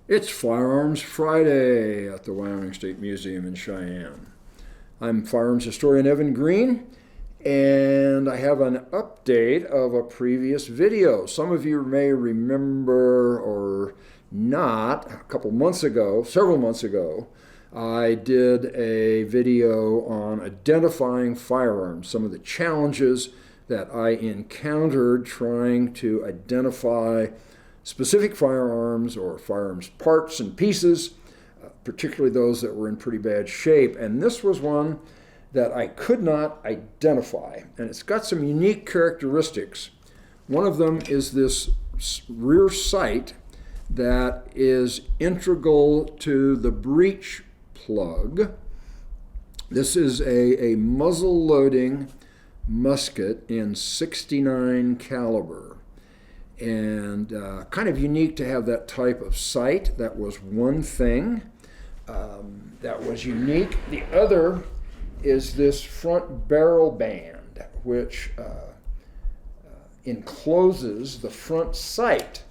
It's Firearms Friday at the Wyoming State Museum in Cheyenne. I'm firearms historian Evan Green, and I have an update of a previous video. Some of you may remember or not, several months ago, I did a video on identifying firearms, some of the challenges that I encountered trying to identify specific firearms or firearms parts and pieces, particularly those that were in pretty bad shape. And this was one that I could not identify. And it's got some unique characteristics. One of them is this rear sight that is integral to the breech plug. This is a muzzle loading musket in .69 caliber. And kind of unique to have that type of sight. That was one thing that was unique. The other is this front barrel band, which encloses the front sight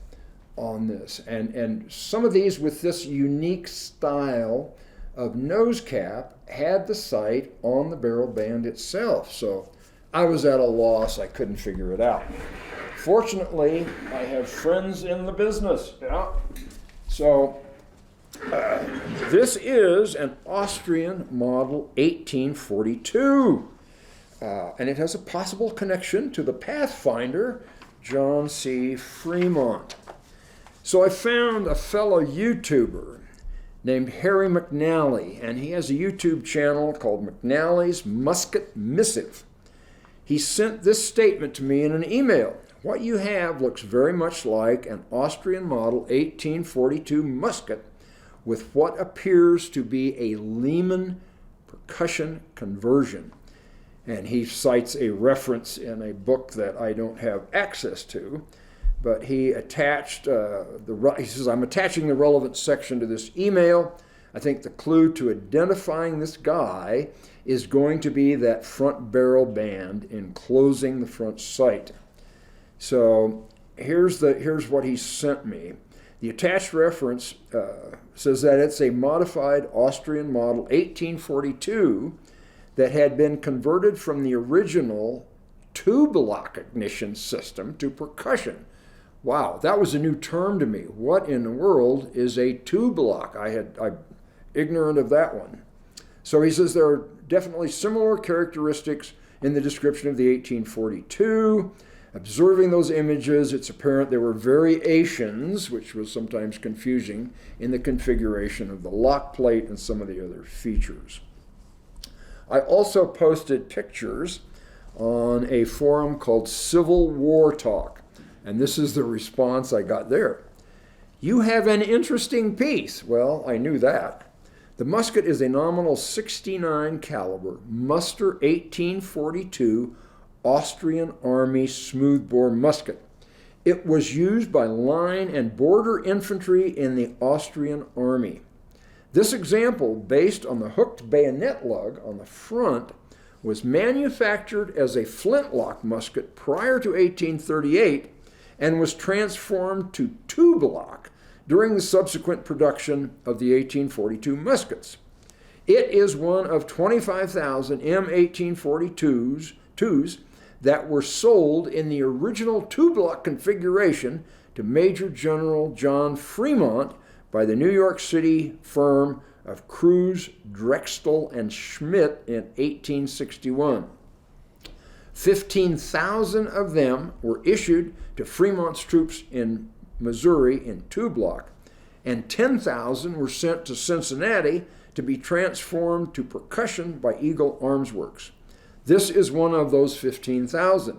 on this. And some of these with this unique style of nose cap had the sight on the barrel band itself. So I was at a loss. I couldn't figure it out. Fortunately, I have friends in the business. Yeah. So this is an Austrian model 1842. And it has a possible connection to the Pathfinder, John C. Fremont. So I found a fellow YouTuber named Harry McNally, and he has a YouTube channel called McNally's Musket Missive. He sent this statement to me in an email. What you have looks very much like an Austrian model 1842 musket with what appears to be a Lehman percussion conversion. And he cites a reference in a book that I don't have access to, but he attached, he says, I'm attaching the relevant section to this email. I think the clue to identifying this guy is going to be that front barrel band enclosing the front sight. So here's what he sent me. The attached reference says that it's a modified Austrian model 1842 that had been converted from the original tube lock ignition system to percussion. Wow, that was a new term to me. What in the world is a tube lock? I'm ignorant of that one. So he says there are definitely similar characteristics in the description of the 1842. Observing those images, it's apparent there were variations, which was sometimes confusing, in the configuration of the lock plate and some of the other features. I also posted pictures on a forum called Civil War Talk, and this is the response I got there. You have an interesting piece. Well, I knew that. The musket is a nominal .69 caliber Muster 1842 Austrian Army smoothbore musket. It was used by line and border infantry in the Austrian Army. This example, based on the hooked bayonet lug on the front, was manufactured as a flintlock musket prior to 1838 and was transformed to tube lock during the subsequent production of the 1842 muskets. It is one of 25,000 M1842s that were sold in the original tube lock configuration to Major General John Fremont by the New York City firm of Cruz, Drexel, and Schmidt in 1861. 15,000 of them were issued to Fremont's troops in Missouri in tube lock, and 10,000 were sent to Cincinnati to be transformed to percussion by Eagle Arms Works. This is one of those 15,000.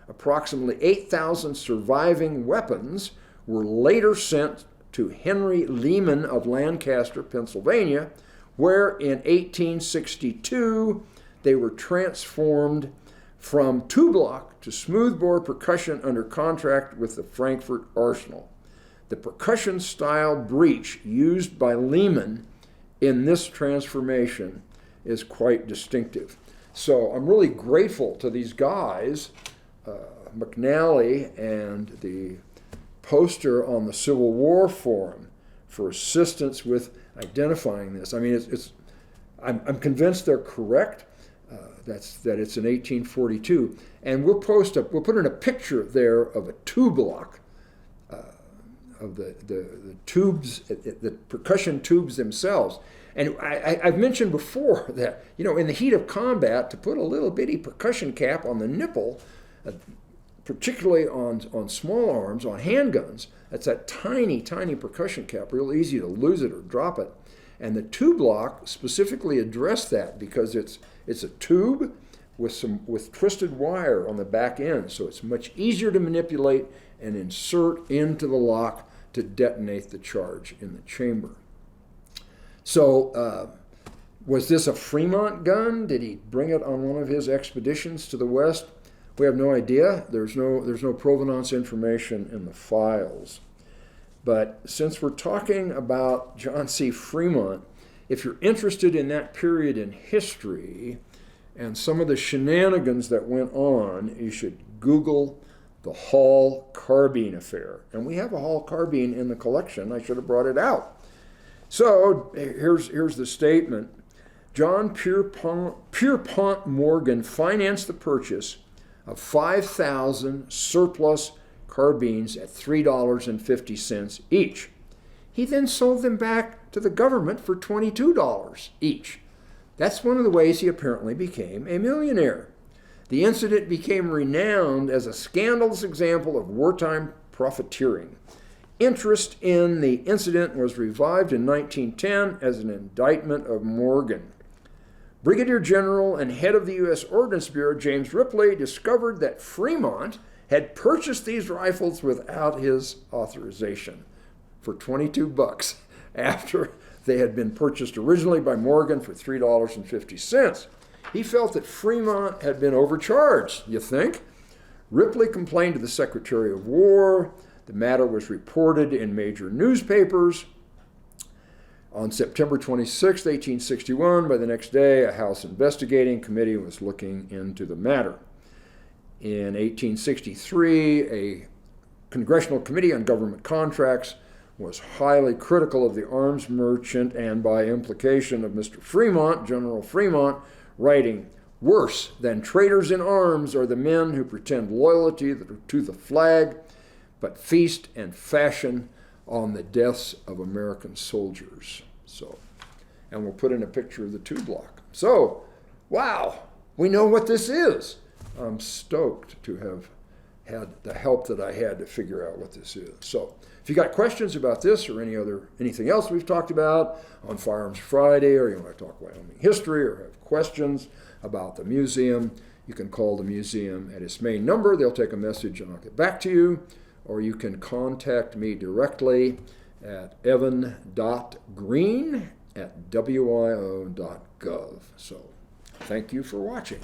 Approximately 8,000 surviving weapons were later sent to Henry Lehman of Lancaster, Pennsylvania, where in 1862 they were transformed from tube lock to smoothbore percussion under contract with the Frankfurt Arsenal. The percussion-style breech used by Lehman in this transformation is quite distinctive. So I'm really grateful to these guys, McNally and the poster on the Civil War forum, for assistance with identifying this. I mean, I'm convinced they're correct. That it's in 1842, and we'll put in a picture there of a tube lock, of the tubes, the percussion tubes themselves. And I've mentioned before that, in the heat of combat, to put a little bitty percussion cap on the nipple, particularly on small arms, on handguns, that's that tiny, tiny percussion cap, real easy to lose it or drop it. And the tube lock specifically addressed that because it's a tube with twisted wire on the back end, so it's much easier to manipulate and insert into the lock to detonate the charge in the chamber. So was this a Fremont gun? Did he bring it on one of his expeditions to the West? We have no idea. There's no provenance information in the files. But since we're talking about John C. Fremont, if you're interested in that period in history and some of the shenanigans that went on, you should Google the Hall carbine affair. And we have a Hall carbine in the collection. I should have brought it out. So here's the statement. John Pierpont Morgan financed the purchase of 5,000 surplus carbines at $3.50 each. He then sold them back to the government for $22 each. That's one of the ways he apparently became a millionaire. The incident became renowned as a scandalous example of wartime profiteering. Interest in the incident was revived in 1910 as an indictment of Morgan. Brigadier General and head of the U.S. Ordnance Bureau, James Ripley, discovered that Fremont had purchased these rifles without his authorization for $22 after they had been purchased originally by Morgan for $3.50. He felt that Fremont had been overcharged, you think? Ripley complained to the Secretary of War. The matter was reported in major newspapers. On September 26, 1861, by the next day, a House investigating committee was looking into the matter. In 1863, a Congressional Committee on Government Contracts was highly critical of the arms merchant and, by implication, of Mr. Fremont, General Fremont, writing, "Worse than traitors in arms are the men who pretend loyalty to the flag, but feast and fashion on the deaths of American soldiers." And we'll put in a picture of the tube lock. So, wow, we know what this is. I'm stoked to have had the help that I had to figure out what this is. So, if you got questions about this or anything else we've talked about on Firearms Friday, or you want to talk Wyoming history or have questions about the museum, you can call the museum at its main number. They'll take a message and I'll get back to you. Or you can contact me directly at evan.green@wio.gov. So, thank you for watching.